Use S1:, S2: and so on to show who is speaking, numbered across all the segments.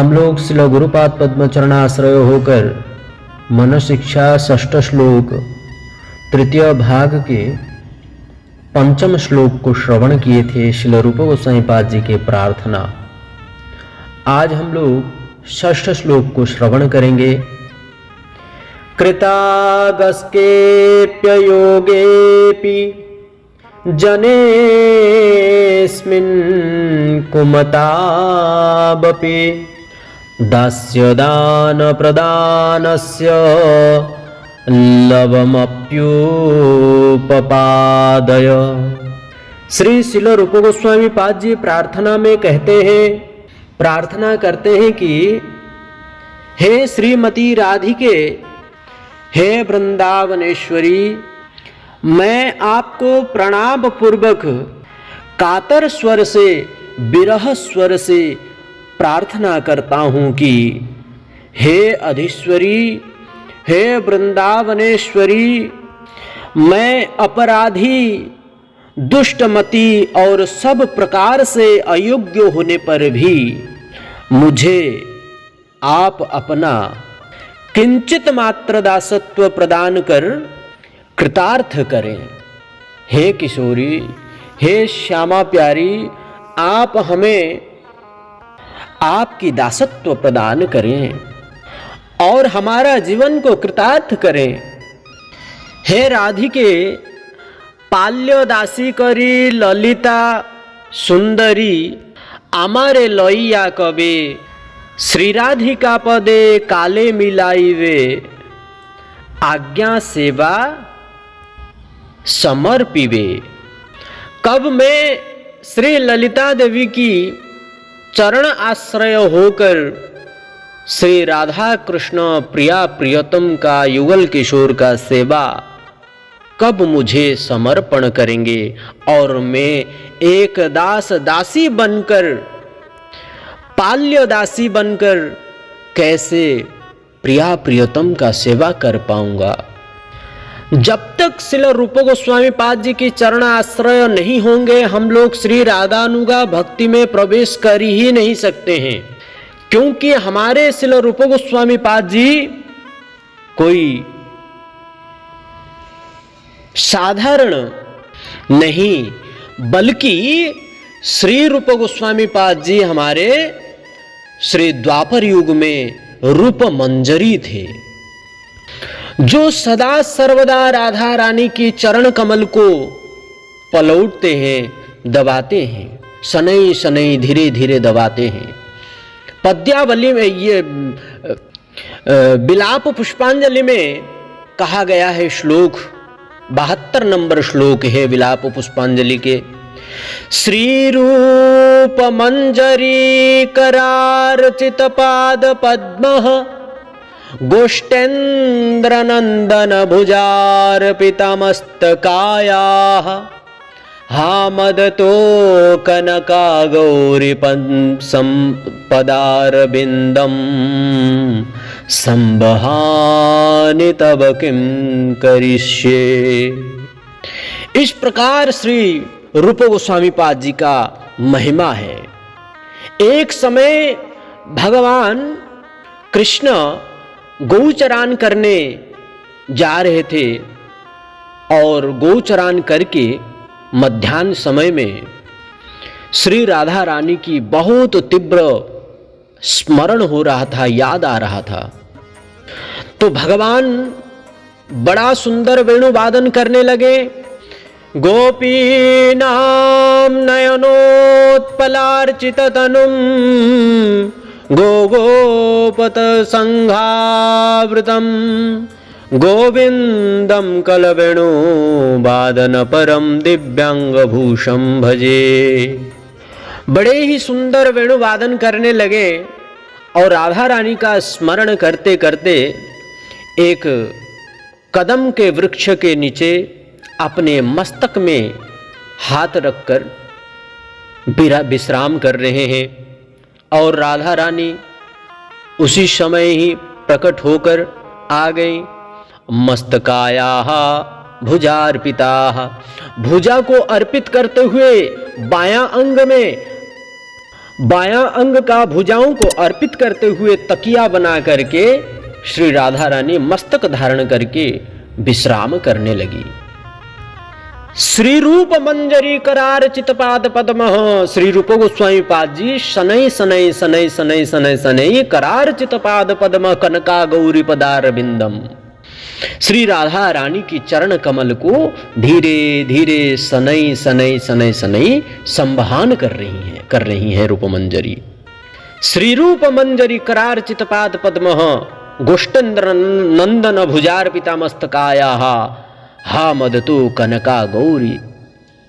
S1: हम लोग श्रील गुरुपाद पद्मचरणाश्रय होकर मन शिक्षा षष्ठ श्लोक तृतीय भाग के पंचम श्लोक को श्रवण किए थे श्रील रूप गोस्वामी पाद जी के प्रार्थना। आज हम लोग षष्ठ श्लोक को श्रवण करेंगे। कृतागस्केप्ययोगेऽपि जनेऽस्मिन् कुमताबपि दास्यदानप्रदानस्य लवमप्युपपादय। श्री श्रील रूप गोस्वामी पाद जी प्रार्थना में प्रार्थना करते हैं कि हे श्रीमती राधिके, हे वृंदावनेश्वरी, मैं आपको प्रणाम पूर्वक कातर स्वर से, विरह स्वर से प्रार्थना करता हूँ कि हे अधीश्वरी, हे वृंदावनेश्वरी, मैं अपराधी, दुष्टमती और सब प्रकार से अयोग्य होने पर भी मुझे आप अपना किंचित मात्र दासत्व प्रदान कर कृतार्थ करें। हे किशोरी, हे श्यामा प्यारी, आप हमें आपकी दासत्व प्रदान करें और हमारा जीवन को कृतार्थ करें। हे राधिके, पाल्य दासी करी ललिता सुंदरी, आमारे लइया कबे श्री राधिका पदे काले मिलाइवे, आज्ञा सेवा समर्पिवे। कब मैं श्री ललिता देवी की चरण आश्रय होकर श्री राधा कृष्ण प्रिया प्रियतम का युगल किशोर का सेवा कब मुझे समर्पण करेंगे और मैं एक दासी बनकर, पाल्य दासी बनकर कैसे प्रिया प्रियतम का सेवा कर पाऊंगा। जब तक श्रील रूप गोस्वामी पाद जी की चरण आश्रय नहीं होंगे, हम लोग श्री राधानुगा भक्ति में प्रवेश कर ही नहीं सकते हैं, क्योंकि हमारे श्रील रूप गोस्वामी पाद जी कोई साधारण नहीं, बल्कि श्री रूप गोस्वामी पाद जी हमारे श्री द्वापर युग में रूप मंजरी थे, जो सदा सर्वदा राधा रानी की चरण कमल को पलौटते हैं, दबाते हैं, शनैः शनैः धीरे धीरे दबाते हैं। पद्यावली में ये विलाप पुष्पांजलि में कहा गया है श्लोक, 72 नंबर श्लोक है विलाप पुष्पांजलि के। श्री रूप मंजरी करार्चित पाद पद्मः, गोष्ठेन्द्र नंदन भुजार्पितमस्तकायाः, हामदतो कनका गौरी संपदारविंदम, संबहानि तब किं करिष्ये। इस प्रकार श्री रूप गोस्वामी पाद जी का महिमा है। एक समय भगवान कृष्ण गौचरान करने जा रहे थे और गौचरान करके मध्याह्न समय में श्री राधा रानी की बहुत तीव्र स्मरण हो रहा था, याद आ रहा था। तो भगवान बड़ा सुंदर वेणुवादन करने लगे। गोपीनां नयनोत्पलार्चित तनुं, गोगोपत संघावृतं, गोविंदं कलवेणु वादन परम दिव्यांगभूषं भजे। बड़े ही सुंदर वेणुवादन करने लगे और राधा रानी का स्मरण करते करते एक कदम के वृक्ष के नीचे अपने मस्तक में हाथ रखकर विश्राम कर रहे हैं और राधा रानी उसी समय ही प्रकट होकर आ गई। मस्तकायाः भुजार्पिताः, भुजा को अर्पित करते हुए बायां अंग में बायां अंग का भुजाओं को अर्पित करते हुए तकिया बना करके श्री राधा रानी मस्तक धारण करके विश्राम करने लगी। श्री रूप मंजरी करार चितपाद पद्म, श्री रूप गोस्वामी पाद जी शनै शनै शनै शनै शनै शनै करार चितपाद पद्म कनका गौरी पदार बिंदम। श्री राधा रानी की चरण कमल को धीरे धीरे शनै शनै शनै शनै संवहन कर रही है रूप मंजरी। श्री रूप मंजरी करार चितपाद पद्म गोष्ठेन्द्र नंदन भुजार्पिता मस्तकाया हा मदतु कनका गौरी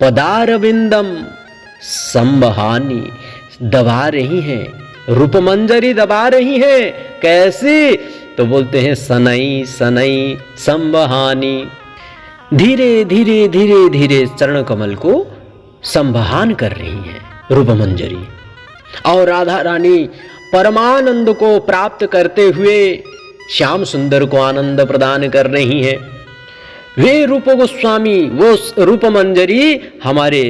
S1: पदारविंदम। संवहानी दबा रही हैं, रूप मंजरी दबा रही हैं। कैसे? तो बोलते हैं सनई सनई संवहानी। धीरे धीरे धीरे धीरे चरण कमल को संवहन कर रही हैं रूप मंजरी। और राधा रानी परमानंद को प्राप्त करते हुए श्याम सुंदर को आनंद प्रदान कर रही हैं। वे रूप गोस्वामी, वो रूप मंजरी हमारे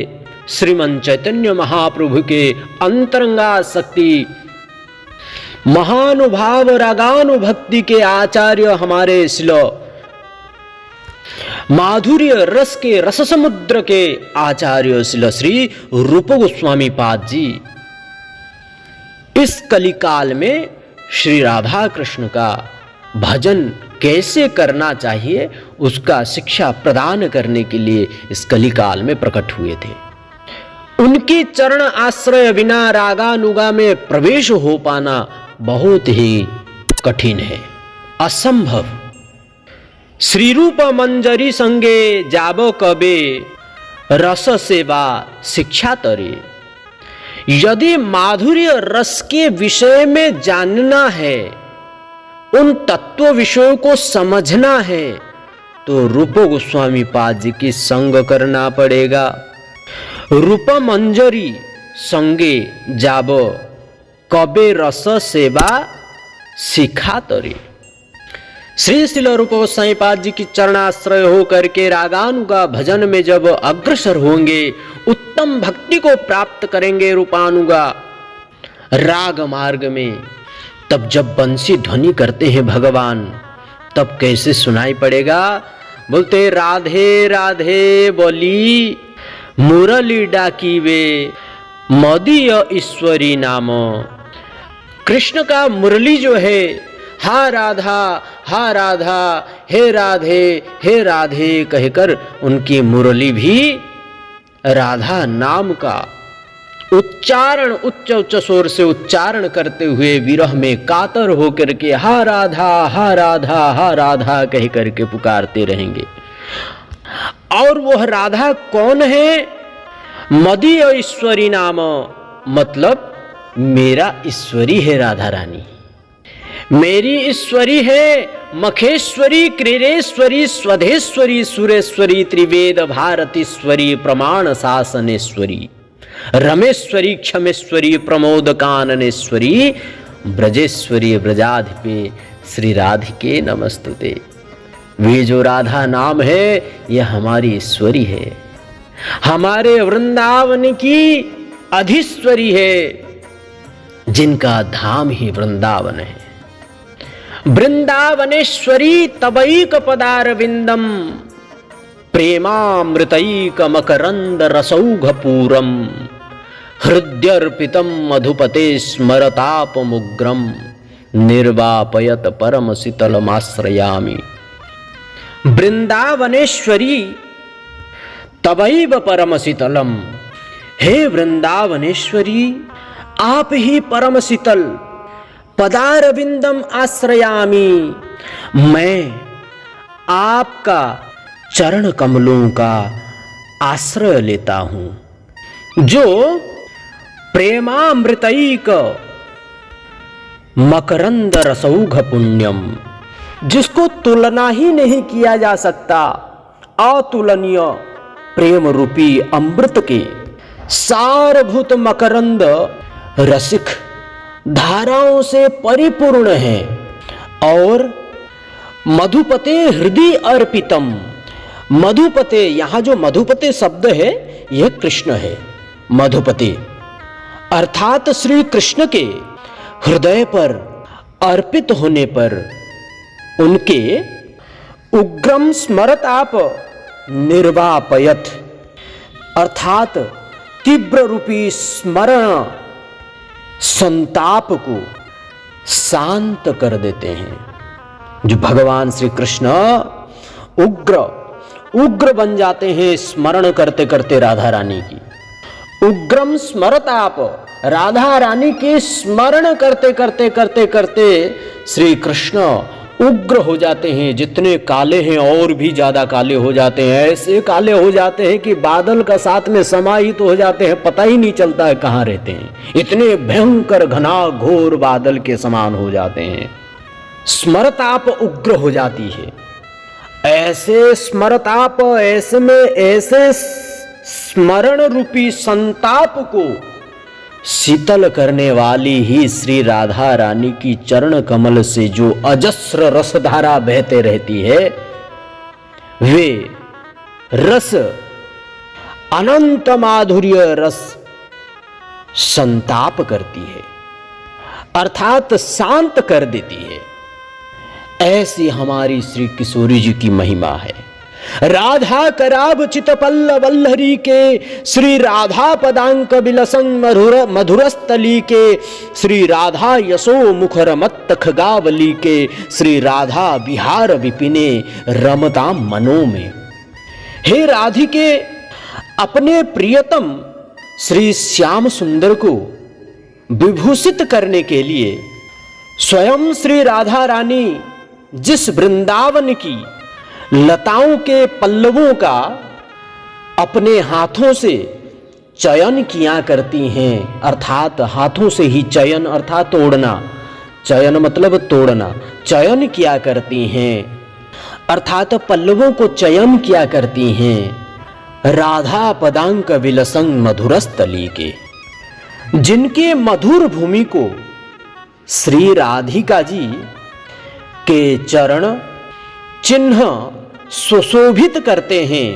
S1: श्रीमन चैतन्य महाप्रभु के अंतरंगा शक्ति महानुभाव रागानुभक्ति के आचार्य हमारे शिल माधुर्य रस के रस समुद्र के आचार्य शिल श्री रूप गोस्वामी पाद जी इस कलिकाल में श्री राधा कृष्ण का भजन कैसे करना चाहिए उसका शिक्षा प्रदान करने के लिए इस कलिकाल में प्रकट हुए थे। उनके चरण आश्रय बिना रागानुगा में प्रवेश हो पाना बहुत ही कठिन है, असंभव। श्री रूप मंजरी संगे जाबो कबे रस सेवा शिक्षा तरे। यदि माधुर्य रस के विषय में जानना है, उन तत्व विषयों को समझना है, तो रूप गोस्वामी पाद जी की संग करना पड़ेगा। रूप मंजरी संगे जाब कबे रस सेवा शिखा तरे। श्री शिल रूप गोस्वामी पाद जी की चरणाश्रय होकर के रागानुगा भजन में जब अग्रसर होंगे, उत्तम भक्ति को प्राप्त करेंगे रूपानुगा राग मार्ग में, तब जब बंसी ध्वनि करते हैं भगवान, तब कैसे सुनाई पड़ेगा? बोलते राधे राधे बोली मुरली डाकी वे मदीय ईश्वरी नाम। कृष्ण का मुरली जो है, हा राधा हा राधा, हे राधे हे राधे कहकर उनकी मुरली भी राधा नाम का उच्चारण उच्च उच्च स्वर से उच्चारण करते हुए विरह में कातर होकर के हा राधा हा राधा हा राधा कह करके पुकारते रहेंगे। और वह राधा कौन है? मदीय ईश्वरी नाम, मतलब मेरा ईश्वरी है राधा रानी, मेरी ईश्वरी है। मखेश्वरी क्रीरेश्वरी स्वधेश्वरी सुरेश्वरी त्रिवेद भारतीश्वरी प्रमाण शासनेश्वरी रमेश्वरी क्षमेश्वरी प्रमोद काननेश्वरी ब्रजेश्वरी ब्रजाधिपे श्री राधिके नमस्तुते। वे जो राधा नाम है यह हमारी ईश्वरी है, हमारे वृंदावन की अधीश्वरी है, जिनका धाम ही वृंदावन है। वृंदावनेश्वरी तबैक पदारविंदम प्रेमामृतैक मकरंद रसौघपूरम हृदयर्पितम मधुपते स्मरतापमुग्रम निर्वापयत परम शीतलमाश्रयामि। वृंदावनेश्वरी तवैव परम शीतलम, हे वृंदावनेश्वरी आप ही परम शीतल। पदारविंदम आश्रयामि, मैं आपका चरण कमलों का आश्रय लेता हूं। जो प्रेमामृतैक मकरंद रसौघ पुण्यम, जिसको तुलना ही नहीं किया जा सकता, अतुलनीय प्रेम रूपी अमृत के सारभूत मकरंद रसिक धाराओं से परिपूर्ण है। और मधुपते हृदय अर्पितम, मधुपते, यहां जो मधुपते शब्द है यह कृष्ण है, मधुपते। अर्थात श्री कृष्ण के हृदय पर अर्पित होने पर उनके उग्रम स्मरताप निर्वापयत, अर्थात तीव्र रूपी स्मरण संताप को शांत कर देते हैं। जो भगवान श्री कृष्ण उग्र बन जाते हैं स्मरण करते करते राधा रानी की। उग्रम स्मरताप, राधा रानी के स्मरण करते करते श्री कृष्ण उग्र हो जाते हैं। जितने काले हैं और भी ज्यादा काले हो जाते हैं, ऐसे काले हो जाते हैं कि बादल का साथ में समाहित तो हो जाते हैं, पता ही नहीं चलता है कहां रहते हैं। इतने भयंकर घना घोर बादल के समान हो जाते हैं। स्मरताप उग्र हो जाती है। ऐसे स्मरताप, ऐसे में ऐसे स्मरण रूपी संताप को शीतल करने वाली ही श्री राधा रानी की चरण कमल से जो अजस्र रसधारा बहते रहती है, वे रस अनंत माधुर्य रस संताप करती है, अर्थात शांत कर देती है। ऐसी हमारी श्री किशोरी जी की महिमा है। राधा कराभ चितपल्ल वल्लरी के श्री राधा पदांक बिलसंग मधुरस्थली के श्री राधा यशो मुखर मत्त खगावली के श्री राधा विहार विपिने रमताम मनो में। हे राधिके, अपने प्रियतम श्री श्याम सुंदर को विभूषित करने के लिए स्वयं श्री राधा रानी जिस वृंदावन की लताओं के पल्लवों का अपने हाथों से चयन किया करती हैं, अर्थात हाथों से ही चयन अर्थात तोड़ना, चयन मतलब तोड़ना, चयन किया करती हैं, अर्थात पल्लवों को चयन किया करती हैं। राधा पदांक विलसंग मधुरस्थली के, जिनके मधुर भूमि को श्री राधिका जी के चरण चिन्ह सुशोभित करते हैं,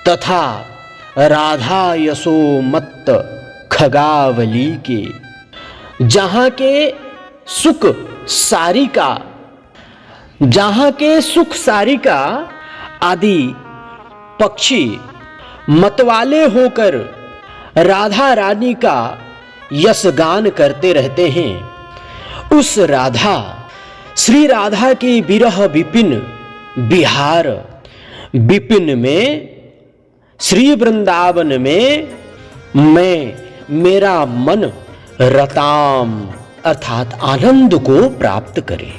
S1: तथा राधा यशो मत्त खगावली के, जहां के सुख सारिका आदि पक्षी मतवाले होकर राधा रानी का यश गान करते रहते हैं। उस राधा, श्री राधा के विरह विपिन बिहार विपिन में, श्री वृंदावन में मेरा मन रताम अर्थात आनंद को प्राप्त करे।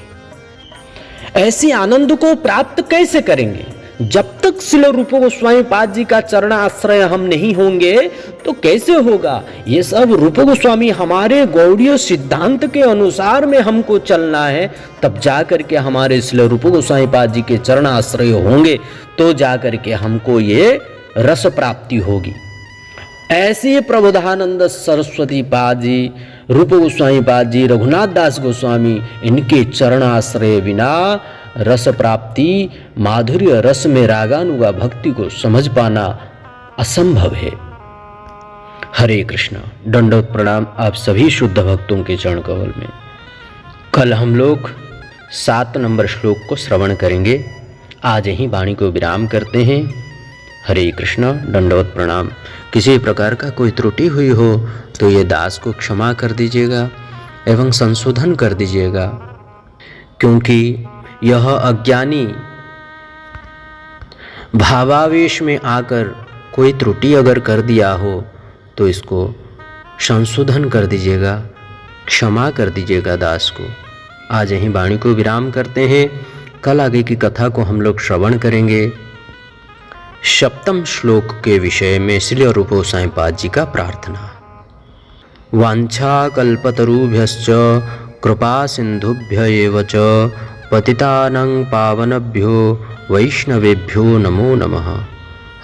S1: ऐसे आनंद को प्राप्त कैसे करेंगे? जब तक श्रील रूप गोस्वामी पाद जी का चरण आश्रय हम नहीं होंगे तो कैसे होगा? ये सब रूप गोस्वामी हमारे गौड़ीय सिद्धांत के अनुसार में हमको चलना है, तब जाकर के हमारे श्रील रूप गोस्वामी पाद जी के चरण आश्रय होंगे तो जाकर के हमको ये रस प्राप्ति होगी। ऐसे प्रबोधानंद सरस्वती पाद जी, रूप गोस्वामी पाद जी, रघुनाथ दास गोस्वामी, इनके चरण आश्रय बिना रस प्राप्ति, माधुर्य रस में रागानुगा भक्ति को समझ पाना असंभव है। हरे कृष्णा। दंडवत प्रणाम आप सभी शुद्ध भक्तों के चरण कमल में। कल हम लोग 7 नंबर श्लोक को श्रवण करेंगे। आज ही वाणी को विराम करते हैं। हरे कृष्णा। दंडवत प्रणाम। किसी प्रकार का कोई त्रुटि हुई हो तो ये दास को क्षमा कर दीजिएगा एवं संशोधन कर दीजिएगा, क्योंकि यह अज्ञानी भावावेश में आकर कोई त्रुटि अगर कर दिया हो तो इसको संशोधन कर दीजिएगा, क्षमा कर दीजिएगा दास को। आज यहीं वाणी को विराम करते हैं। कल आगे की कथा को हम लोग श्रवण करेंगे। 7वें श्लोक के विषय में श्रील रूप गोस्वामी पाद जी का प्रार्थना। वांछा कल्पतरुभ्यश्च कृपा सिंधुभ्य एव च पतितानां पावनभ्यो वैष्णवेभ्यो नमो नमः।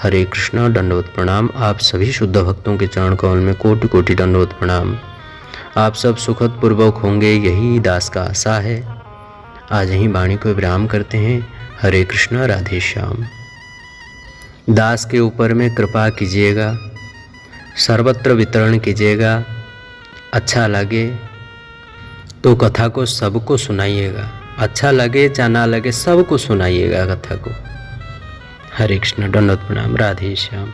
S1: हरे कृष्णा। दंडवत प्रणाम आप सभी शुद्ध भक्तों के चरण कमल में कोटि कोटि दंडवत प्रणाम। आप सब सुखद पूर्वक होंगे, यही दास का आशा है। आज यहीं वाणी को विराम करते हैं। हरे कृष्णा। राधे श्याम। दास के ऊपर में कृपा कीजिएगा, सर्वत्र वितरण कीजिएगा, अच्छा लगे तो कथा को सबको सुनाइएगा, अच्छा लगे या ना लगे सबको सुनाइएगा कथा को। हरे कृष्ण, दंडवत प्रणाम, राधे श्याम।